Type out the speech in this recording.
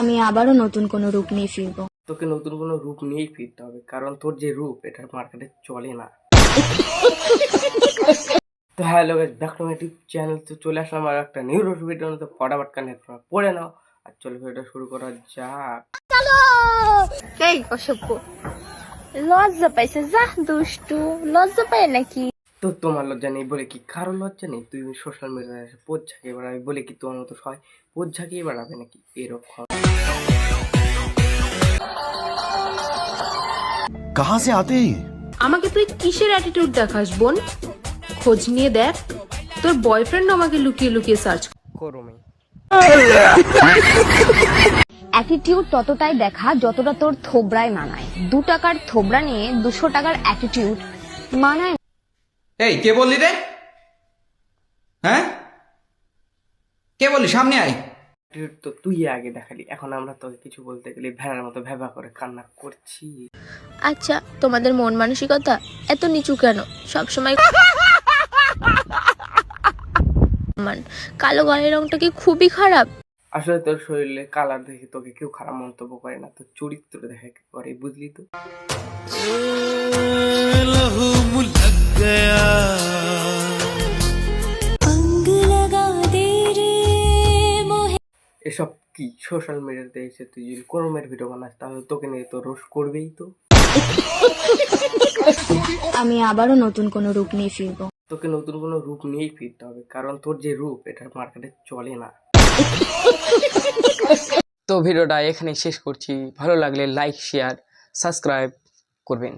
আমি আবারও নতুন কোনো রূপ নিয়ে ফিরবো। তোকে নতুন কোনো রূপ নিয়েই ফিরতে হবে, কারণ তোর যে রূপ এটা মার্কেটে চলে না। তো hello guys, back to my YouTube channel. তো চলে আসলাম আর একটা নিউ ভিডিও। তো ফটাফট কানে হেডফোন পড়ে নাও আর চলো ভিডিওটা শুরু করা যাক। এই অসভ্য, লজ্জা পাইছে যা দুষ্টু, লজ্জা পায় নাকি? তো তোমার লজ্জা নেই বলে কি কারো লজ্জা নেই? তুই সোশ্যাল মিডিয়ায় এসে পোজ ঝাঁকিয়ে বেড়াবি বলে কি তোমার মতো সবাই পোজ ঝাঁকিয়ে বেড়াবে নাকি? এরকম कहां से आते हैं? আমাকে তুই কিসের অ্যাটিটিউড দেখাস বোন? খোঁজ নিয়ে দেখ, তোর বয়ফ্রেন্ড আমাকে লুকিয়ে লুকিয়ে সার্চ করো মেয়ে। অ্যাটিটিউড ততটাই দেখা যতটা তোর থোবরায় মানায়। 2 টাকার থোবরা নিয়ে 200 টাকার অ্যাটিটিউড মানায়। এই কে বললি রে? হ্যাঁ, কে বললি? সামনে আয়। তো তুই আগে দেখালি, এখন আমরা তোকে কিছু বলতে গেলে ভেড়ার মতো ভেবা করে কান্না করছি। আচ্ছা, তোমাদের মন মানসিকতা এত নিচু কেন? সবসময় কালো গায়ের রংটা কি খুবই খারাপ? আসলে তোর শরীরে কালার দেখে তোকে কেউ খারাপ মন্তব্য করে না, তোর চরিত্র দেখে করে, বুঝলি তো? এসব কি সোশ্যাল মিডিয়াতে এসে তুই যদি কোরমের ভিডিও বানাস তাহলে তোকে নিয়ে তো রোস্ট করবেই তো। আমি আবারও নতুন কোনো রূপ নিয়ে ফিরবো। তোকে নতুন কোনো রূপ নিয়েই ফিরতে হবে, কারণ তোর যে রূপ এটা মার্কেটে চলে না। তো ভিডিওটা এখানে শেষ করছি। ভালো লাগলে লাইক, শেয়ার, সাবস্ক্রাইব করবেন।